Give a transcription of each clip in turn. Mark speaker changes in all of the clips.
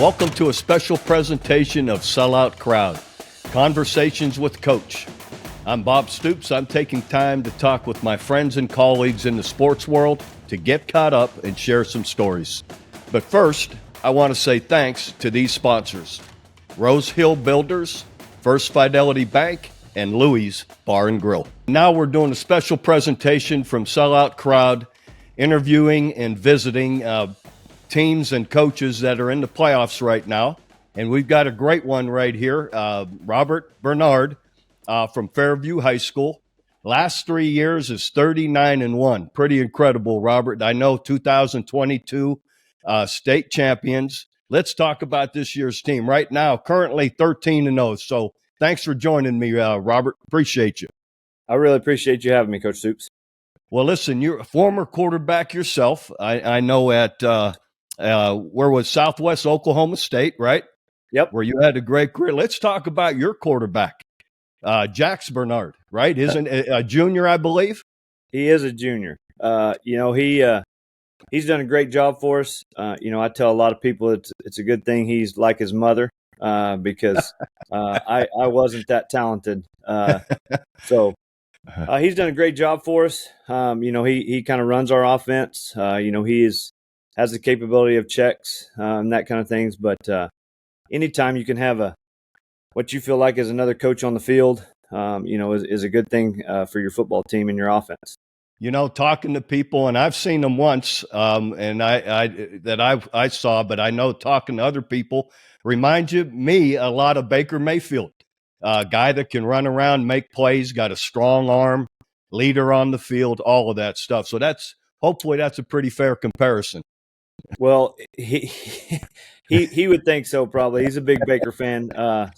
Speaker 1: Welcome to a special presentation of Sellout Crowd, Conversations with Coach. I'm Bob Stoops. I'm taking time to talk with my friends and colleagues in the sports world to get caught up and share some stories. But first, I want to say thanks to these sponsors: Rose Hill Builders, First Fidelity Bank, and Louie's Bar and Grill. Now we're doing a special presentation from Sellout Crowd, interviewing and visiting teams and coaches that are in the playoffs right now. And we've got a great one right here, Robert Bernard from Fairview High School. Last 3 years is 39-1. Pretty incredible, Robert. I know 2022 state champions. Let's talk about this year's team. Right now, currently 13-0. So thanks for joining me, Robert. Appreciate you.
Speaker 2: I really appreciate you having me, Coach Stoops.
Speaker 1: Well, listen, you're a former quarterback yourself. I know at where was Southwest Oklahoma State, right?
Speaker 2: Yep.
Speaker 1: Where you had a great career. Let's talk about your quarterback, Jax Bernard, right? Isn't a junior, I believe?
Speaker 2: He is a junior. He's done a great job for us. I tell a lot of people it's a good thing he's like his mother because I wasn't that talented. So he's done a great job for us. He kind of runs our offense. He has the capability of checks and that kind of things. But anytime you can have what you feel like is another coach on the field, is a good thing for your football team and your offense.
Speaker 1: Talking to people, and I've seen them once, and I saw, but I know talking to other people reminds me a lot of Baker Mayfield, a guy that can run around, make plays, got a strong arm, leader on the field, all of that stuff. So hopefully that's a pretty fair comparison.
Speaker 2: Well, he would think so, probably. He's a big Baker fan. I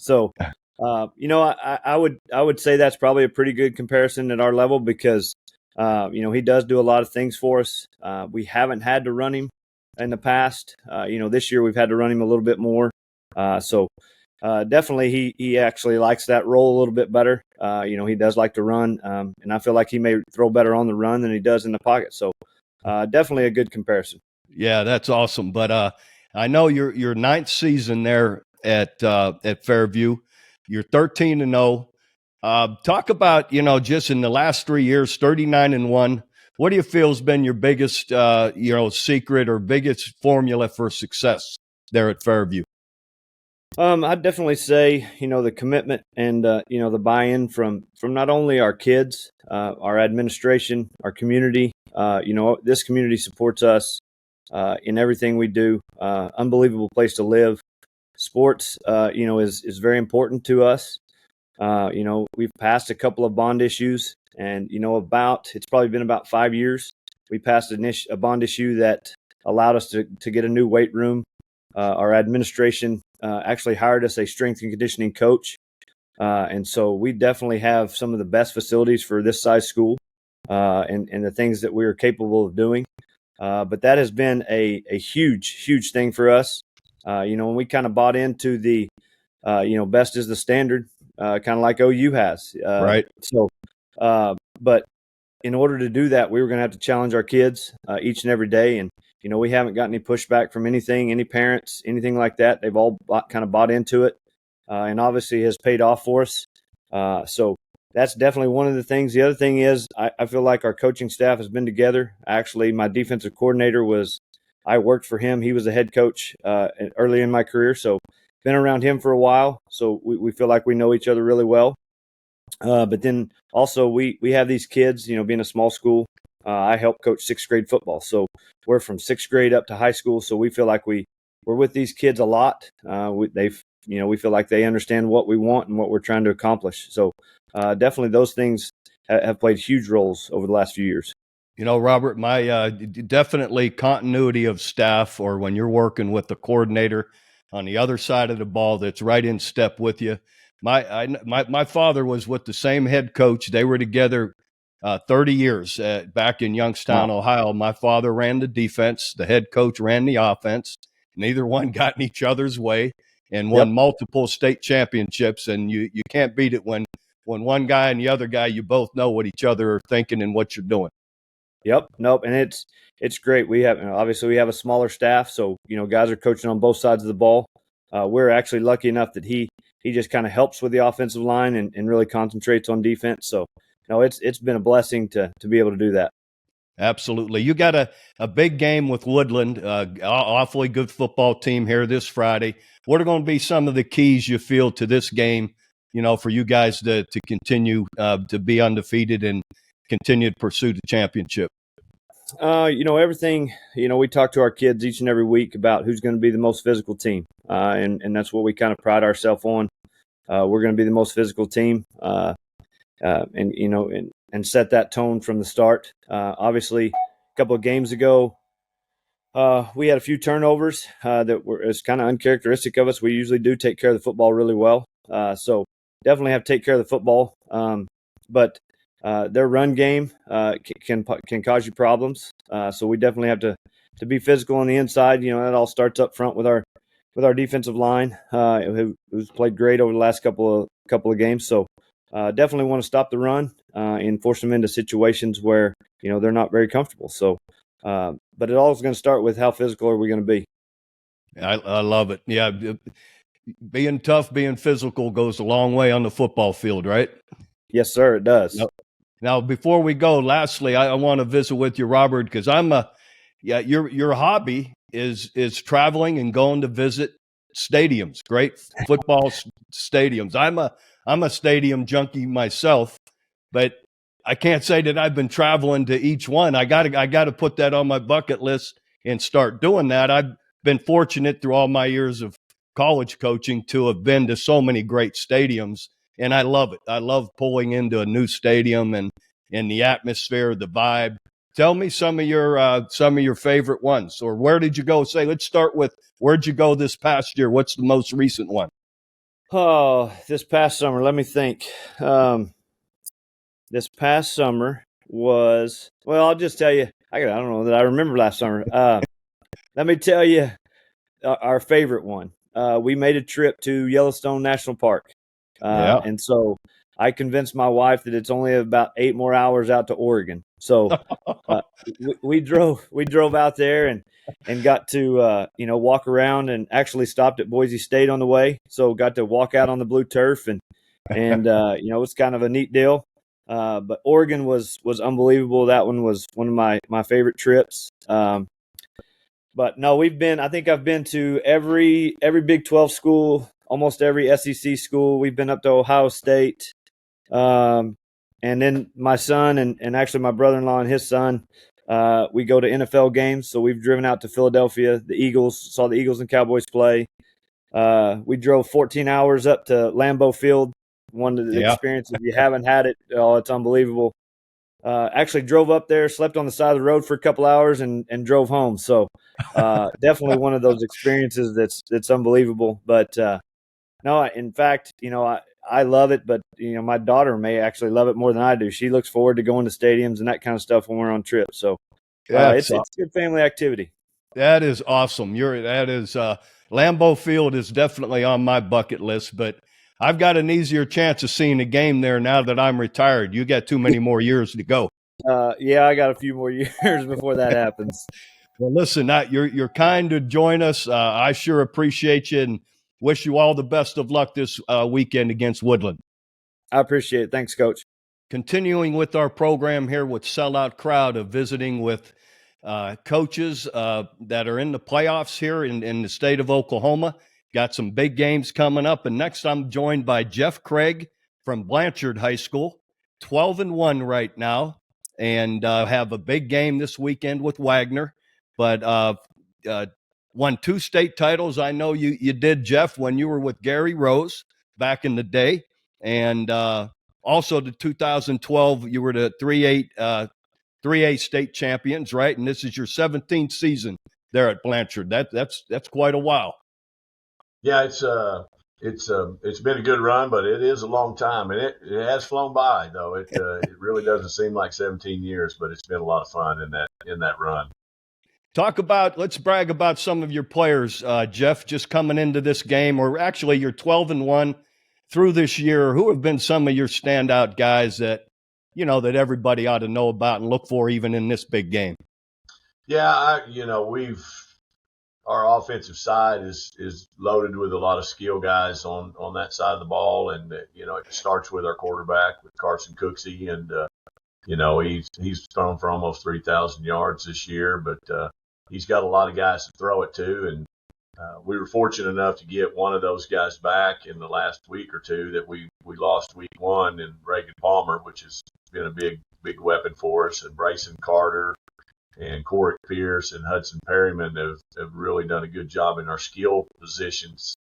Speaker 2: would say that's probably a pretty good comparison at our level because, he does do a lot of things for us. We haven't had to run him in the past. This year we've had to run him a little bit more. Definitely he actually likes that role a little bit better. He does like to run, and I feel like he may throw better on the run than he does in the pocket. So definitely a good comparison.
Speaker 1: Yeah, that's awesome. But I know your ninth season there at Fairview. You're 13-0. Talk about, just in the last 3 years, 39-1. What do you feel has been your biggest, secret or biggest formula for success there at Fairview?
Speaker 2: I'd definitely say, the commitment and, the buy-in from not only our kids, our administration, our community. This community supports us in everything we do. Unbelievable place to live. Sports, is very important to us. We've passed a couple of bond issues, and it's probably been about 5 years. We passed a bond issue that allowed us to get a new weight room. Our administration actually hired us a strength and conditioning coach, and so we definitely have some of the best facilities for this size school, and the things that we are capable of doing. But that has been a huge thing for us. When we kind of bought into the best is the standard. Kind of like OU has.
Speaker 1: Right.
Speaker 2: So, but in order to do that, we were going to have to challenge our kids each and every day. And, we haven't gotten any pushback from any parents, anything like that. They've all kind of bought into it and obviously has paid off for us. So that's definitely one of the things. The other thing is I feel like our coaching staff has been together. Actually, my defensive coordinator I worked for him. He was the head coach early in my career. So been around him for a while, so we feel like we know each other really well. But then also we have these kids, being a small school. I help coach sixth grade football, so we're from sixth grade up to high school. So we feel like we're with these kids a lot. We feel like they understand what we want and what we're trying to accomplish. So definitely those things have played huge roles over the last few years.
Speaker 1: Robert, my definitely continuity of staff, or when you're working with the coordinator on the other side of the ball that's right in step with you. My father was with the same head coach. They were together 30 years back in Youngstown,
Speaker 2: Wow.
Speaker 1: Ohio. My father ran the defense. The head coach ran the offense. Neither one got in each other's way and won multiple state championships. And you can't beat it when one guy and the other guy, you both know what each other are thinking and what you're doing.
Speaker 2: Yep. Nope. And it's great. We have obviously we have a smaller staff, so guys are coaching on both sides of the ball. We're actually lucky enough that he just kind of helps with the offensive line and really concentrates on defense. So it's been a blessing to be able to do that.
Speaker 1: Absolutely. You got a big game with Woodland, awfully good football team here this Friday. What are going to be some of the keys you feel to this game, for you guys to continue to be undefeated and continue to pursue the championship?
Speaker 2: Everything, we talk to our kids each and every week about who's going to be the most physical team. And that's what we kind of pride ourselves on. We're going to be the most physical team. And set that tone from the start. Obviously, a couple of games ago, we had a few turnovers that were kind of uncharacteristic of us. We usually do take care of the football really well, so definitely have to take care of the football. But their run game can cause you problems. So we definitely have to be physical on the inside. That all starts up front with our defensive line, who's played great over the last couple of games. So. Definitely want to stop the run and force them into situations where they're not very comfortable. So, but it all is going to start with how physical are we going to be.
Speaker 1: I love it. Yeah, being tough, being physical goes a long way on the football field, right?
Speaker 2: Yes, sir, it does.
Speaker 1: Now, before we go, lastly, I want to visit with you, Robert, because your hobby is traveling and going to visit stadiums, great football stadiums. I'm a stadium junkie myself, but I can't say that I've been traveling to each one. I got to put that on my bucket list and start doing that. I've been fortunate through all my years of college coaching to have been to so many great stadiums, and I love it. I love pulling into a new stadium and the atmosphere, the vibe. Tell me some of your favorite ones, or where did you go? Let's start with where'd you go this past year? What's the most recent one?
Speaker 2: Oh, this past summer, let me think. This past summer was, well, I'll just tell you, I don't know that I remember last summer. Let me tell you our favorite one. We made a trip to Yellowstone National Park.
Speaker 1: Yeah.
Speaker 2: And so I convinced my wife that it's only about 8 more hours out to Oregon. So we drove out there and got to walk around, and actually stopped at Boise State on the way. So got to walk out on the blue turf and it's kind of a neat deal. But Oregon was unbelievable. That one was one of my favorite trips. But no, I think I've been to every Big 12 school, almost every SEC school. We've been up to Ohio State. And then my son and actually my brother-in-law and his son, we go to NFL games. So we've driven out to Philadelphia, the Eagles, saw the Eagles and Cowboys play. We drove 14 hours up to Lambeau Field. One of the experiences, if you haven't had it, it's unbelievable. Actually drove up there, slept on the side of the road for a couple hours and drove home. So definitely one of those experiences that's unbelievable. But no, in fact, I love it, but my daughter may actually love it more than I do. She looks forward to going to stadiums and that kind of stuff when we're on trips. So it's a good family activity.
Speaker 1: That is awesome. Lambeau Field is definitely on my bucket list, but I've got an easier chance of seeing a game there now that I'm retired. You got too many more years to go.
Speaker 2: Yeah, I got a few more years before that happens.
Speaker 1: Well, listen, you're kind to join us. I sure appreciate you and wish you all the best of luck this weekend against Woodland.
Speaker 2: I appreciate it. Thanks, Coach.
Speaker 1: Continuing with our program here with Sellout Crowd, of visiting with coaches that are in the playoffs here in the state of Oklahoma. Got some big games coming up. And next I'm joined by Jeff Craig from Blanchard High School, 12-1 right now, and have a big game this weekend with Wagoner. But won 2 state titles. I know you did, Jeff, when you were with Gary Rose back in the day. And also the 2012, you were the 3A state champions, right? And this is your 17th season there at Blanchard. That's quite a while.
Speaker 3: Yeah, it's been a good run, but it is a long time, and it has flown by though. It really doesn't seem like 17 years, but it's been a lot of fun in that run.
Speaker 1: Let's brag about some of your players, Jeff, just coming into this game, or actually you're 12-1 through this year. Who have been some of your standout guys that that everybody ought to know about and look for even in this big game?
Speaker 3: Yeah, our offensive side is loaded with a lot of skill guys on that side of the ball, and it starts with our quarterback, with Carson Cooksey, and he's thrown for almost 3,000 yards this year, but he's got a lot of guys to throw it to, and we were fortunate enough to get one of those guys back in the last week or two that we lost week one in Reagan Palmer, which has been a big weapon for us, and Bryson Carter and Corey Pierce and Hudson Perryman have really done a good job in our skill positions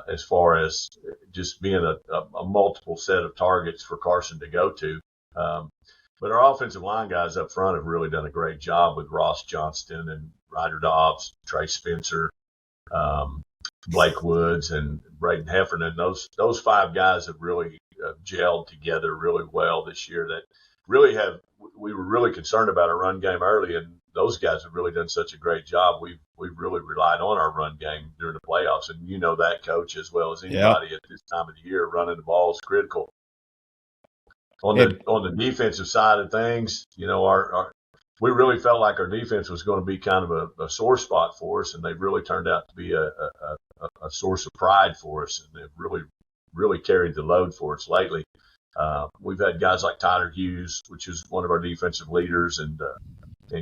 Speaker 3: as far as just being a multiple set of targets for Carson to go to. But our offensive line guys up front have really done a great job with Ross Johnston and Ryder Dobbs, Trey Spencer, Blake Woods, and Braden Heffernan. Those five guys have really gelled together really well this year. That really we were really concerned about our run game early, and those guys have really done such a great job. We've really relied on our run game during the playoffs, and that, Coach, as well as anybody at this time of the year, running the ball is critical. On the defensive side of things, we really felt like our defense was going to be kind of a sore spot for us, and they've really turned out to be a source of pride for us, and they've really carried the load for us lately. We've had guys like Tyler Hughes, which is one of our defensive leaders, and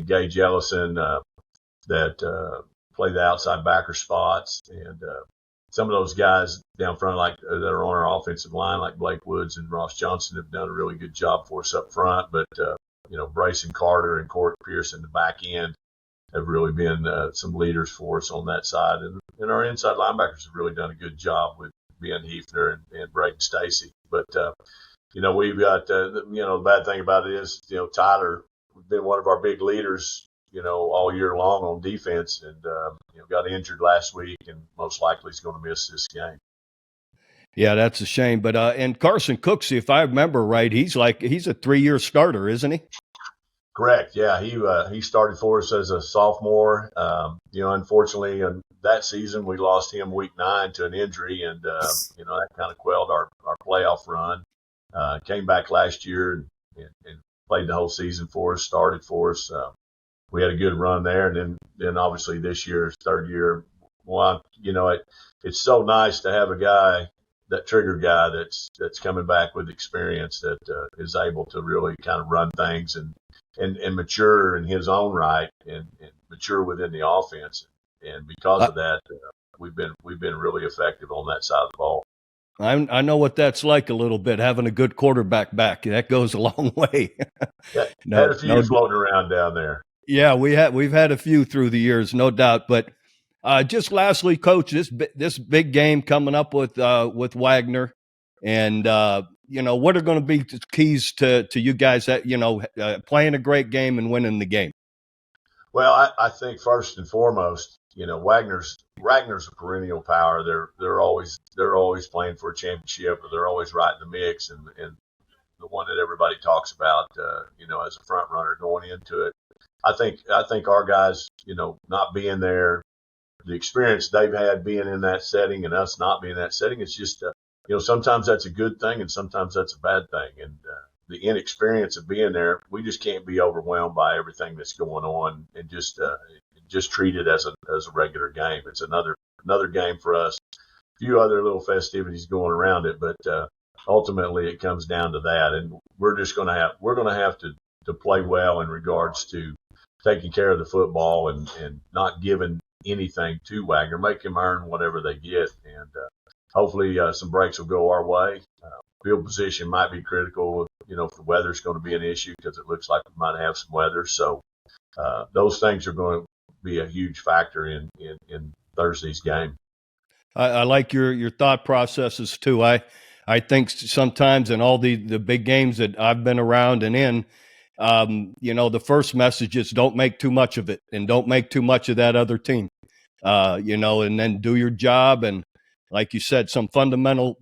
Speaker 3: Gage Ellison that play the outside backer spots, and some of those guys down front, that are on our offensive line, like Blake Woods and Ross Johnson, have done a really good job for us up front. But Bryson Carter and Corey Pierce in the back end have really been some leaders for us on that side, and our inside linebackers have really done a good job with Ben Hefner and Braden Stacy. But we've got the bad thing about it is Tyler has been one of our big leaders all year long on defense, and got injured last week, and most likely is going to miss this game.
Speaker 1: Yeah, that's a shame. But and Carson Cooksey, if I remember right, he's a 3-year starter, isn't he?
Speaker 3: Correct. Yeah, he started for us as a sophomore. Unfortunately, in that season we lost him week 9 to an injury, and that kind of quelled our playoff run. Came back last year and played the whole season for us, started for us. We had a good run there, and then obviously this year's third year. Well, it's so nice to have a guy, that trigger guy, that's coming back with experience, that is able to really kind of run things and mature in his own right, and mature within the offense. And because of that, we've been really effective on that side of the ball.
Speaker 1: I know what that's like a little bit, having a good quarterback back. That goes a long way.
Speaker 3: Had a few floating around down there.
Speaker 1: Yeah, we've had a few through the years, no doubt. But just lastly, Coach, this big game coming up with Wagoner, and what are going to be the keys to you guys that playing a great game and winning the game?
Speaker 3: Well, I think first and foremost, Wagner's a perennial power. They're always playing for a championship, or they're always right in the mix, and the one that everybody talks about, as a front runner going into it. I think our guys, not being there, the experience they've had being in that setting and us not being in that setting, it's just, sometimes that's a good thing and sometimes that's a bad thing. And the inexperience of being there, we just can't be overwhelmed by everything that's going on, and just treat it as a regular game. It's another game for us. A few other little festivities going around it, but ultimately it comes down to that. And we're going to have to play well in regards to taking care of the football and not giving anything to Wagner, make him earn whatever they get. And hopefully some breaks will go our way. Field position might be critical, if the weather's going to be an issue, because it looks like we might have some weather. So those things are going to be a huge factor in Thursday's game.
Speaker 1: I like your thought processes too. I think sometimes in all the big games that I've been around and in, the first message is don't make too much of it, and don't make too much of that other team, and then do your job. And like you said, some fundamental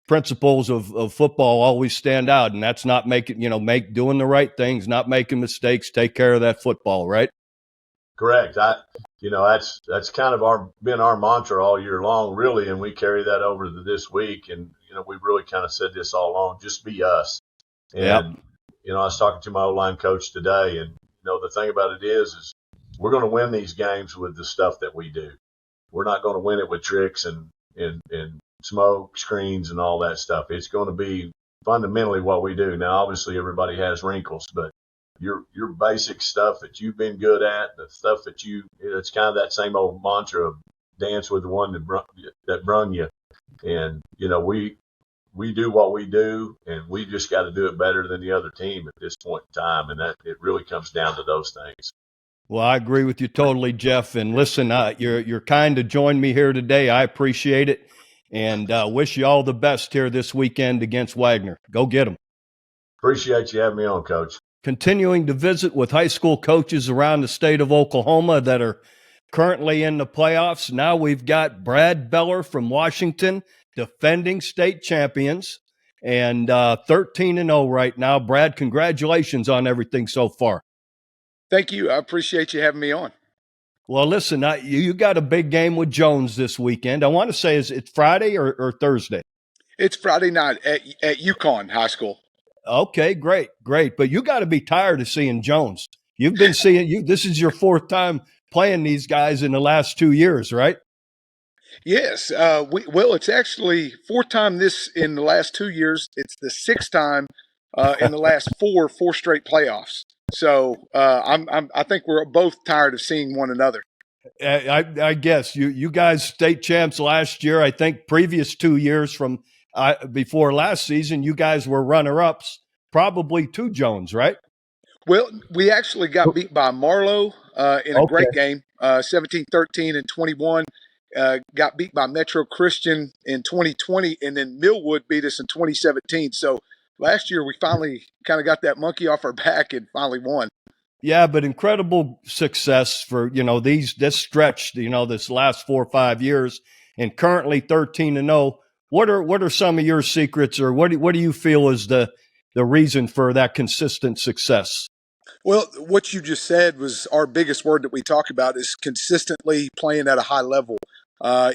Speaker 1: principles of football always stand out, and that's not doing the right things, not making mistakes, take care of that football, right?
Speaker 3: Correct. That's kind of been our mantra all year long, really, and we carry that over to this week. And we've really kind of said this all along: just be us.
Speaker 1: Yep.
Speaker 3: And, I was talking to my O-line coach today, and, the thing about it is we're going to win these games with the stuff that we do. We're not going to win it with tricks and smoke screens and all that stuff. It's going to be fundamentally what we do. Now, obviously, everybody has wrinkles, but your basic stuff that you've been good at, the stuff that it's kind of that same old mantra of dance with the one that brung you. And, we do what we do, and we just got to do it better than the other team at this point in time. And that it really comes down to those things.
Speaker 1: Well, I agree with you totally, Jeff. And listen, you're kind to join me here today. I appreciate it, and wish you all the best here this weekend against Wagoner. Go get them.
Speaker 3: Appreciate you having me on, Coach.
Speaker 1: Continuing to visit with high school coaches around the state of Oklahoma that are currently in the playoffs. Now we've got Brad Beller from Washington, defending state champions, and 13-0 right now. Brad, congratulations on everything so far.
Speaker 4: Thank you. I appreciate you having me on.
Speaker 1: Well, listen, you got a big game with Jones this weekend. I want to say, is it Friday or Thursday?
Speaker 4: It's Friday night at Yukon High School.
Speaker 1: Okay, great. But you got to be tired of seeing Jones. You've been seeing this is your fourth time playing these guys in the last 2 years, right?
Speaker 4: Yes. It's actually fourth time in the last 2 years. It's the sixth time in the last four straight playoffs. So I think we're both tired of seeing one another.
Speaker 1: I guess you guys state champs last year. I think previous 2 years from before last season, you guys were runner-ups, probably to Jones, right?
Speaker 4: Well, we actually got beat by Marlowe in a great game, 17-13 and 21. Got beat by Metro Christian in 2020, and then Millwood beat us in 2017. So last year we finally kind of got that monkey off our back and finally won.
Speaker 1: Yeah, but incredible success for this stretch, this last 4 or 5 years, and currently 13-0. What are some of your secrets, or what do you feel is the reason for that consistent success?
Speaker 4: Well, what you just said was our biggest word that we talk about is consistently playing at a high level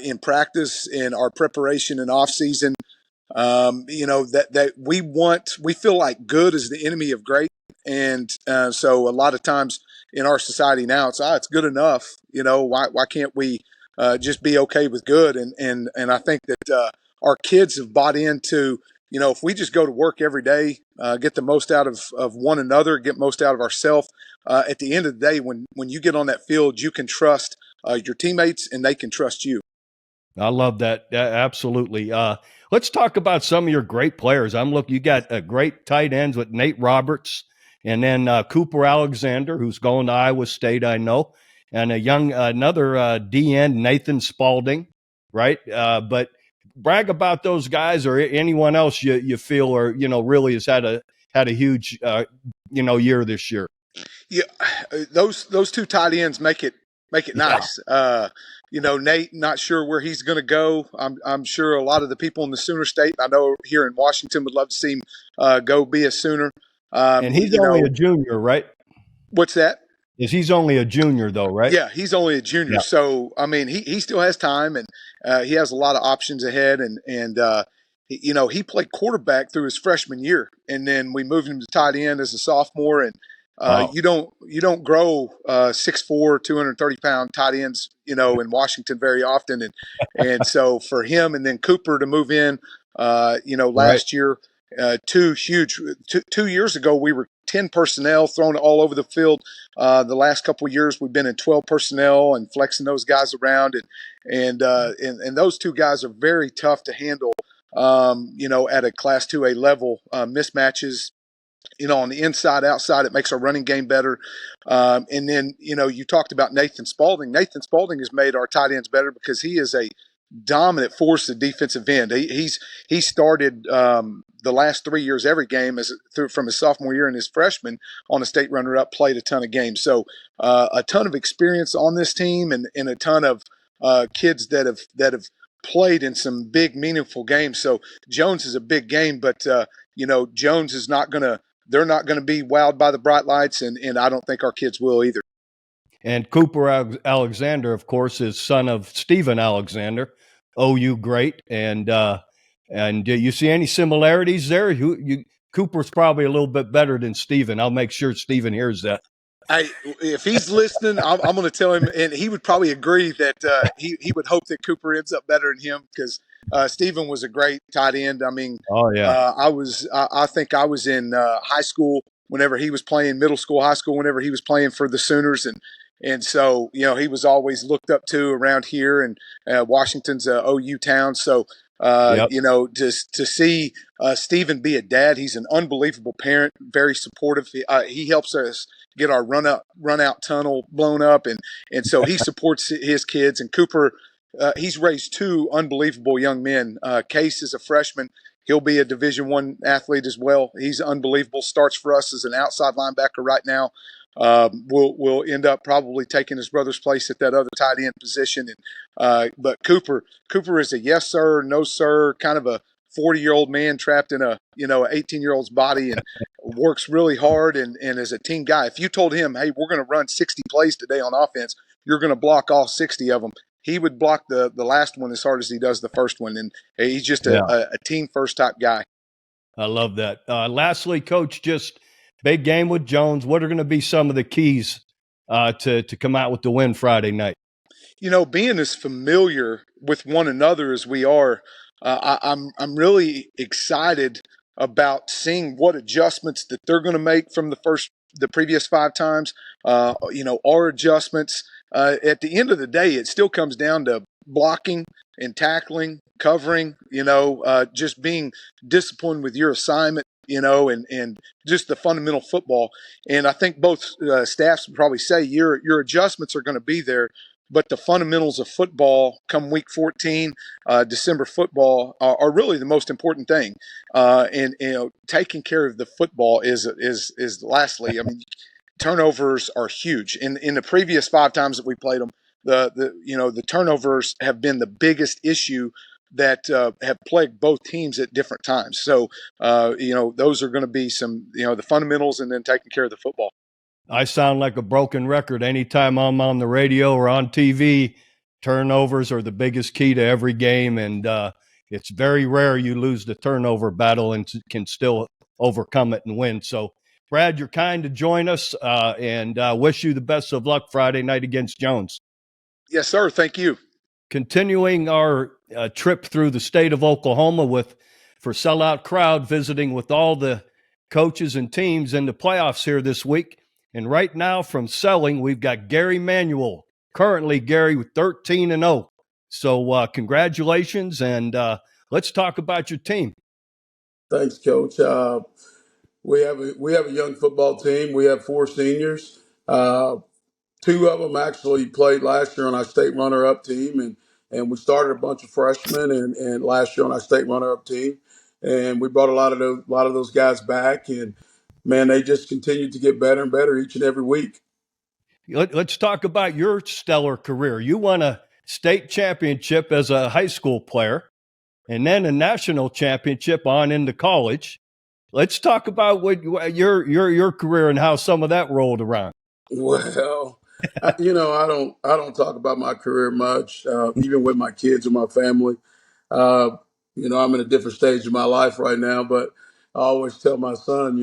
Speaker 4: in practice, in our preparation and off season. That we feel like good is the enemy of great. And so a lot of times in our society now, it's good enough. Why can't we just be okay with good? And I think that our kids have bought into, if we just go to work every day, get the most out of one another, get most out of ourselves, at the end of the day, when you get on that field, you can trust your teammates and they can trust you.
Speaker 1: I love that. Absolutely. Let's talk about some of your great players. You got a great tight ends with Nate Roberts, and then Cooper Alexander, who's going to Iowa State, I know, and another D end, Nathan Spalding, right? But brag about those guys or anyone else you feel or really has had a huge year this year.
Speaker 4: Yeah, those two tight ends make it nice. Nate, not sure where he's going to go. I'm sure a lot of the people in the Sooner State, I know here in Washington, would love to see him go be a Sooner.
Speaker 1: And he's only a junior, right?
Speaker 4: What's that?
Speaker 1: He's only a junior, though, right?
Speaker 4: Yeah, he's only a junior. Yeah. So, I mean, he still has time, and he has a lot of options ahead. And he played quarterback through his freshman year, and then we moved him to tight end as a sophomore. And you don't grow 6'4", 230-pound tight ends, in Washington very often. And so for him and then Cooper to move in, last year, 2 years ago, we were 10 personnel thrown all over the field. The last couple of years, we've been in 12 personnel and flexing those guys around. And those two guys are very tough to handle, at a Class 2A level, mismatches. On the inside, outside, it makes our running game better. And then, you talked about Nathan Spalding. Nathan Spalding has made our tight ends better because he is a dominant force at defensive end. He started the last 3 years every game from his sophomore year and his freshman on a state runner-up, played a ton of games. So a ton of experience on this team and a ton of kids that have played in some big, meaningful games. So Jones is a big game, but Jones is not going to. They're not going to be wowed by the bright lights, and I don't think our kids will either.
Speaker 1: And Cooper Alexander, of course, is son of Stephen Alexander, OU great. And you see any similarities there? Cooper's probably a little bit better than Steven. I'll make sure Steven hears that.
Speaker 4: If he's listening, I'm going to tell him, and he would probably agree that he would hope that Cooper ends up better than him because Steven was a great tight end. I mean,
Speaker 1: Oh, yeah.
Speaker 4: I think I was in high school whenever he was playing, middle school, high school, whenever he was playing for the Sooners, and so he was always looked up to around here, and Washington's a OU town, so.
Speaker 1: Yep.
Speaker 4: To see Steven be a dad, he's an unbelievable parent, very supportive. He helps us get our run out tunnel blown up, and so he supports his kids. And Cooper, he's raised two unbelievable young men. Case is a freshman. He'll be a Division I athlete as well. He's unbelievable. Starts for us as an outside linebacker right now. Will end up probably taking his brother's place at that other tight end position. But Cooper is a yes sir, no sir, kind of a 40-year-old man trapped in a 18-year-old's body, and works really hard and is a team guy. If you told him, hey, we're going to run 60 plays today on offense, you're going to block all 60 of them, he would block the last one as hard as he does the first one. And he's just a team first type guy.
Speaker 1: I love that. Lastly, Coach, just big game with Jones. What are going to be some of the keys to come out with the win Friday night?
Speaker 4: Being as familiar with one another as we are, I'm really excited about seeing what adjustments that they're going to make from the previous 5 times. Our adjustments. At the end of the day, it still comes down to blocking and tackling, covering. Just being disciplined with your assignment. And just the fundamental football. And I think both staffs would probably say your adjustments are going to be there. But the fundamentals of football come week 14, December football are really the most important thing. And taking care of the football is lastly. I mean, turnovers are huge. In the previous 5 times that we played them, the turnovers have been the biggest issue that have plagued both teams at different times. So those are going to be some the fundamentals, and then taking care of the football.
Speaker 1: I sound like a broken record anytime I'm on the radio or on TV. Turnovers are the biggest key to every game, and it's very rare you lose the turnover battle and can still overcome it and win. So, Brad, you're kind to join us, and wish you the best of luck Friday night against Jones.
Speaker 4: Yes, sir. Thank you.
Speaker 1: Continuing our trip through the state of Oklahoma for Sellout Crowd, visiting with all the coaches and teams in the playoffs here this week. And right now from Seiling, we've got Gary Manuel. Currently, Gary, with 13-0. So congratulations, and let's talk about your team.
Speaker 5: Thanks, Coach. We have a young football team. We have 4 seniors. 2 of them actually played last year on our state runner-up team, and we started a bunch of freshmen and last year on our state runner-up team, and we brought a lot of those guys back, and man, they just continue to get better and better each and every week.
Speaker 1: Let's talk about your stellar career. You won a state championship as a high school player, and then a national championship on into college. Let's talk about what your career and how some of that rolled around.
Speaker 5: Well, I don't talk about my career much, even with my kids or my family. I'm in a different stage of my life right now, but I always tell my son,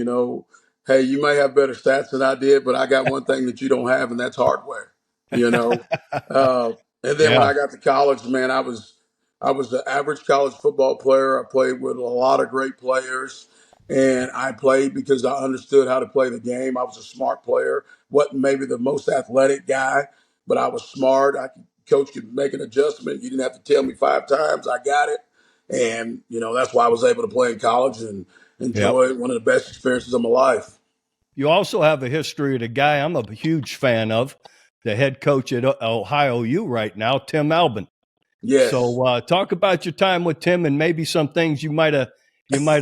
Speaker 5: hey, you may have better stats than I did, but I got one thing that you don't have, and that's hardware. And then when I got to college, man, I was an average college football player. I played with a lot of great players, and I played because I understood how to play the game. I was a smart player. Wasn't maybe the most athletic guy, but I was smart. Coach could make an adjustment. You didn't have to tell me 5 times. I got it. And, that's why I was able to play in college and enjoy one of the best experiences of my life.
Speaker 1: You also have a history of the guy I'm a huge fan of, the head coach at Ohio U right now, Tim Albin.
Speaker 5: Yes.
Speaker 1: So talk about your time with Tim and maybe some things you might have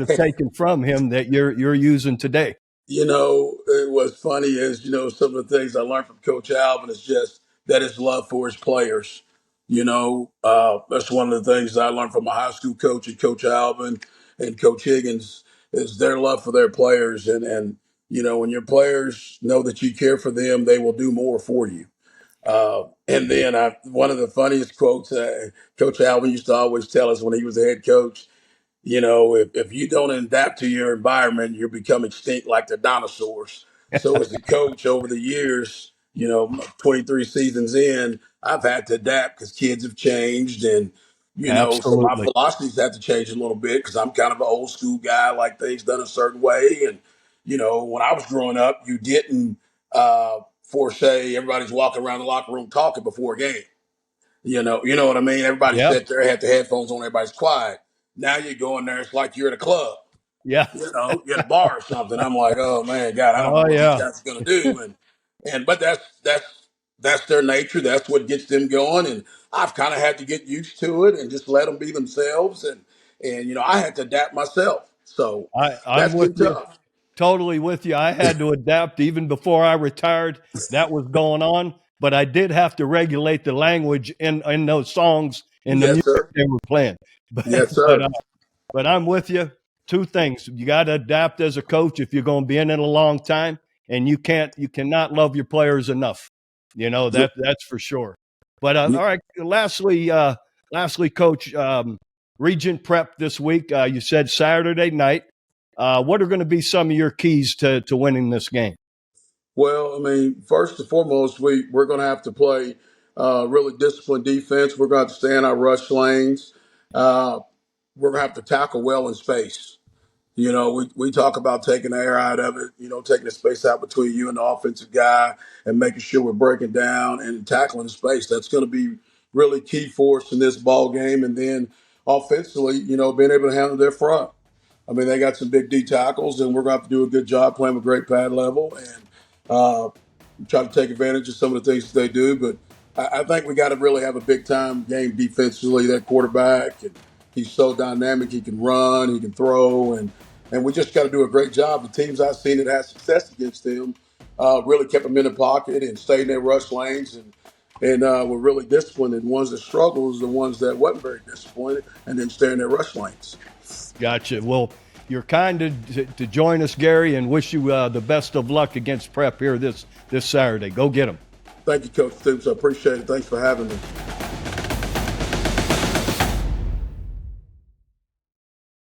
Speaker 1: taken from him that you're using today.
Speaker 5: What's funny is, some of the things I learned from Coach Alvin is just that his love for his players. That's one of the things I learned from my high school coach and Coach Alvin and Coach Higgins is their love for their players. And when your players know that you care for them, they will do more for you. And then one of the funniest quotes Coach Alvin used to always tell us when he was the head coach, If you don't adapt to your environment, you become extinct like the dinosaurs. So as a coach over the years, 23 seasons in, I've had to adapt because kids have changed, and so my
Speaker 1: Absolutely.
Speaker 5: philosophies had to change a little bit because I'm kind of an old school guy, like things done a certain way. And when I was growing up, you didn't foresay everybody's walking around the locker room talking before a game. You know what I mean? Everybody
Speaker 1: Yeah.
Speaker 5: sat there, had the headphones on, everybody's quiet. Now you go in there, it's like you're at a club,
Speaker 1: Yeah.
Speaker 5: you're at a bar or something. I'm like, oh man, God, I don't know
Speaker 1: Oh,
Speaker 5: what these
Speaker 1: yeah.
Speaker 5: guys are gonna do. But that's their nature. That's what gets them going. And I've kind of had to get used to it and just let them be themselves. And I had to adapt myself. So
Speaker 1: I'm
Speaker 5: that's
Speaker 1: with
Speaker 5: been
Speaker 1: you.
Speaker 5: tough.
Speaker 1: Totally with you. I had to adapt even before I retired. That was going on, but I did have to regulate the language in those songs and the
Speaker 5: Yes,
Speaker 1: music
Speaker 5: sir.
Speaker 1: they were playing. But
Speaker 5: Yes,
Speaker 1: but
Speaker 5: sir.
Speaker 1: uh, but I'm with you. Two things: you got to adapt as a coach if you're going to be in it a long time, and you cannot love your players enough. That's for sure. But all right. Lastly, Coach, Regent Prep this week. You said Saturday night. What are going to be some of your keys to winning this game?
Speaker 5: Well, I mean, first and foremost, we're going to have to play really disciplined defense. We're going to have to stay in our rush lanes. Uh, we're going to have to tackle well in space. We talk about taking the air out of it, taking the space out between you and the offensive guy and making sure we're breaking down and tackling space. That's going to be really key for us in this ball game. And then offensively, being able to handle their front. I mean, they got some big D tackles, and we're going to have to do a good job playing with great pad level and uh, try to take advantage of some of the things that they do. But I think we got to really have a big time game defensively. That quarterback, and he's so dynamic. He can run, he can throw, and we just got to do a great job. The teams I've seen that had success against him really kept them in the pocket and stayed in their rush lanes and were really disciplined. And ones that struggled was the ones that wasn't very disciplined and then stay in their rush lanes.
Speaker 1: Gotcha. Well, you're kind to join us, Gary, and wish you the best of luck against Prep here this Saturday. Go get them.
Speaker 5: Thank you, Coach Stoops. I appreciate it. Thanks for having me.